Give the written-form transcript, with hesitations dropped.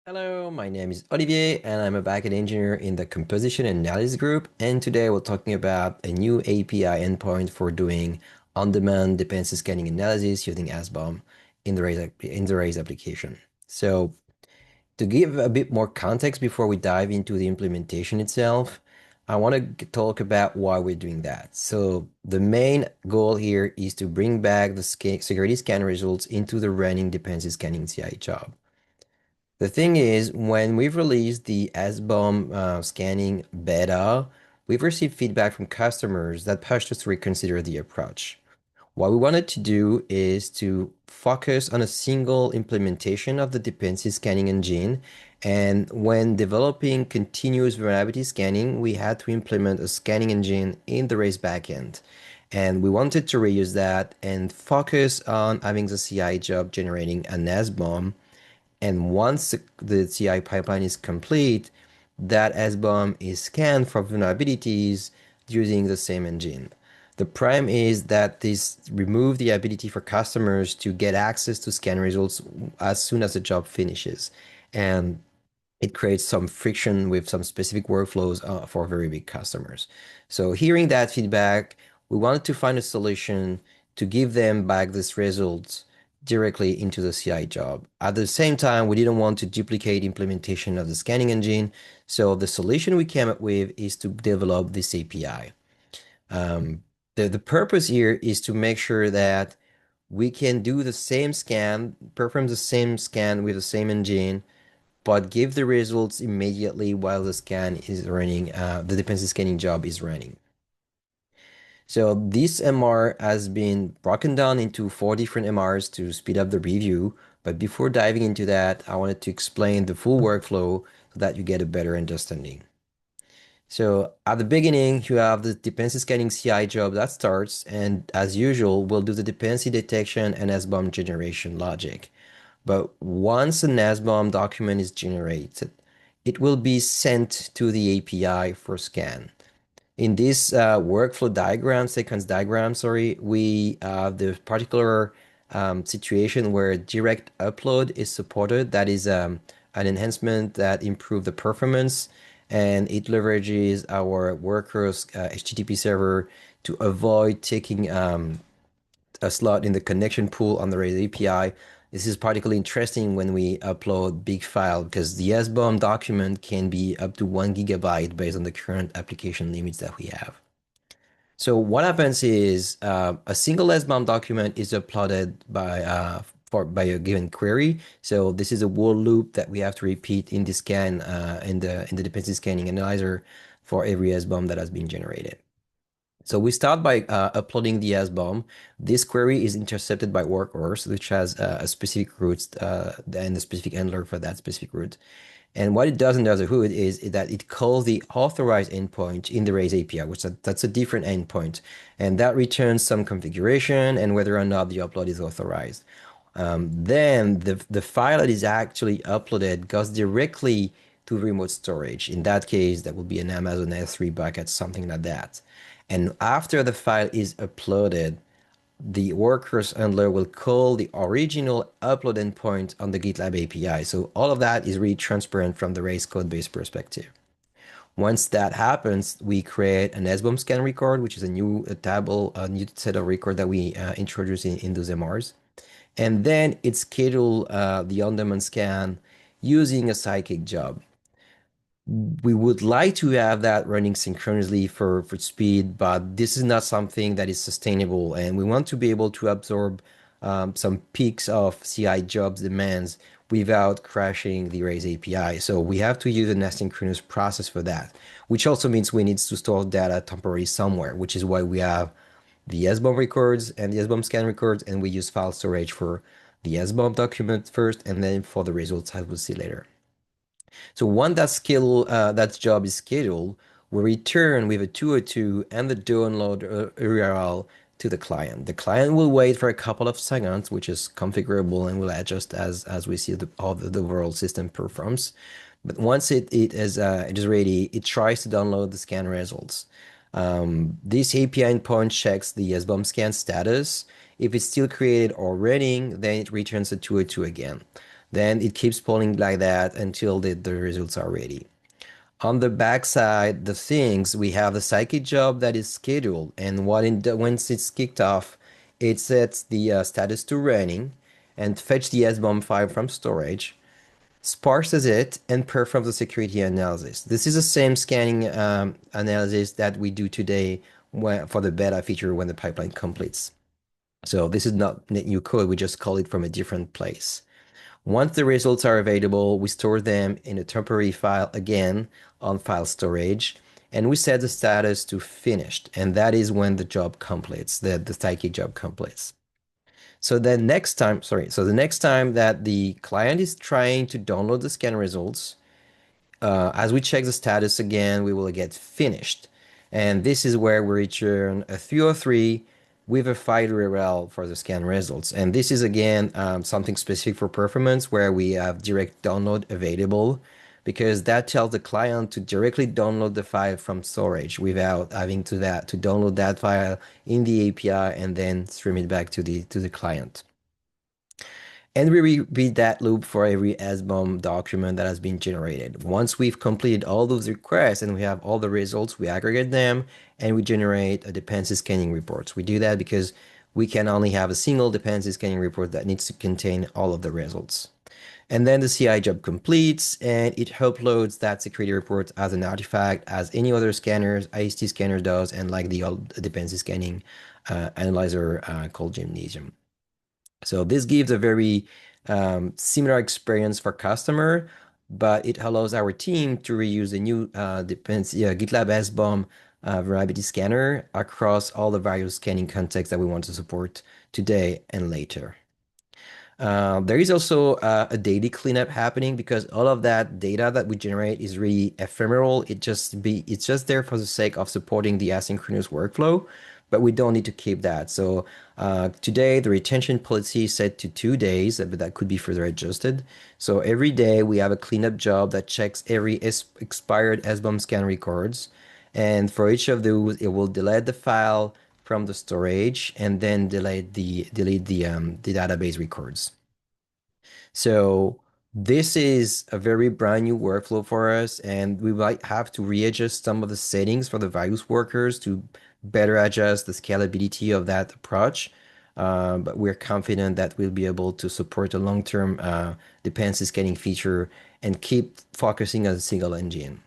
Hello, my name is Olivier, and I'm a backend engineer in the composition and analysis group. And today we're talking about a new API endpoint for doing on-demand dependency scanning analysis using SBOM in the Rails application. So, to give a bit more context before we dive into the implementation itself, I want to talk about why we're doing that. So, the main goal here is to bring back the security scan results into the running dependency scanning CI job. The thing is, when we've released the SBOM scanning beta, we've received feedback from customers that pushed us to reconsider the approach. What we wanted to do is to focus on a single implementation of the dependency scanning engine. And when developing continuous vulnerability scanning, we had to implement a scanning engine in the Rails backend. And we wanted to reuse that and focus on having the CI job generating an SBOM, and once the CI pipeline is complete, that SBOM is scanned for vulnerabilities using the same engine. The prime is that this removes the ability for customers to get access to scan results as soon as the job finishes. And it creates some friction with some specific workflows for very big customers. So hearing that feedback, we wanted to find a solution to give them back these results directly into the CI job. At the same time, we didn't want to duplicate implementation of the scanning engine. So the solution we came up with is to develop this API. The purpose here is to make sure that we can do the same scan, perform the same scan with the same engine, but give the results immediately while the scan is running, the dependency scanning job is running. So this MR has been broken down into 4 different MRs to speed up the review. But before diving into that, I wanted to explain the full workflow so that you get a better understanding. So at the beginning, you have the dependency scanning CI job that starts, and as usual, we'll do the dependency detection and SBOM generation logic. But once an SBOM document is generated, it will be sent to the API for scan. In this workflow diagram, sequence diagram, sorry, we have the particular situation where direct upload is supported. That is an enhancement that improves the performance, and it leverages our workers HTTP server to avoid taking a slot in the connection pool on the Rails API. This is particularly interesting when we upload big file because the SBOM document can be up to 1 GB based on the current application limits that we have. So what happens is a single SBOM document is uploaded by a given query. So this is a while loop that we have to repeat in the scan in the dependency scanning analyzer for every SBOM that has been generated. So we start by uploading the SBOM. This query is intercepted by workhorse, which has a specific route and a specific handler for that specific route. And what it does under the hood is that it calls the authorized endpoint in the Rails API, that's a different endpoint. And that returns some configuration and whether or not the upload is authorized. Then the file that is actually uploaded goes directly to remote storage. In that case, that will be an Amazon S3 bucket, something like that. And after the file is uploaded, the workers handler will call the original upload endpoint on the GitLab API. So all of that is really transparent from the Rails code base perspective. Once that happens, we create an SBOM scan record, which is a new table, a new set of record that we introduce in those MRs. And then it schedule the on-demand scan using a Sidekick job. We would like to have that running synchronously for speed, but this is not something that is sustainable. And we want to be able to absorb some peaks of CI jobs demands without crashing the Rails API. So we have to use an asynchronous process for that, which also means we need to store data temporarily somewhere, which is why we have the SBOM records and the SBOM scan records, and we use file storage for the SBOM document first, and then for the results, as we'll see later. So once that job is scheduled, we return with a 202 and the download URL to the client. The client will wait for a couple of seconds, which is configurable and will adjust as we see how the overall system performs. But once it is ready, it tries to download the scan results. This API endpoint checks the SBOM scan status. If it's still created or running, then it returns a 202 again. Then it keeps polling like that until the results are ready. On the backside, the things we have the scikit job that is scheduled, and once it's kicked off, it sets the status to running and fetch the SBOM file from storage, sparses it, and performs the security analysis. This is the same scanning analysis that we do today for the beta feature when the pipeline completes. So this is not new code, we just call it from a different place. Once the results are available, we store them in a temporary file again on file storage, and we set the status to finished, and that is when the job completes, the Tyche job completes. So the next time that the client is trying to download the scan results, as we check the status again, we will get finished. And this is where we return a 303 with a file URL for the scan results. And this is again something specific for performance where we have direct download available because that tells the client to directly download the file from storage without having to download that file in the API and then stream it back to the client. And we repeat that loop for every SBOM document that has been generated. Once we've completed all those requests and we have all the results, we aggregate them and we generate a dependency scanning report. We do that because we can only have a single dependency scanning report that needs to contain all of the results. And then the CI job completes and it uploads that security report as an artifact as any other scanners, IST scanner does, and like the old dependency scanning analyzer called Gymnasium. So this gives a very similar experience for customer, but it allows our team to reuse the new GitLab SBOM variability scanner across all the various scanning contexts that we want to support today and later. There is also a daily cleanup happening because all of that data that we generate is really ephemeral. It's just there for the sake of supporting the asynchronous workflow, but we don't need to keep that. So today the retention policy is set to 2 days, but that could be further adjusted. So every day we have a cleanup job that checks every expired SBOM scan records. And for each of those, it will delete the file from the storage and then delete the database records. So this is a very brand new workflow for us, and we might have to readjust some of the settings for the various workers to better adjust the scalability of that approach. But we're confident that we'll be able to support a long-term dependency scanning feature and keep focusing on a single engine.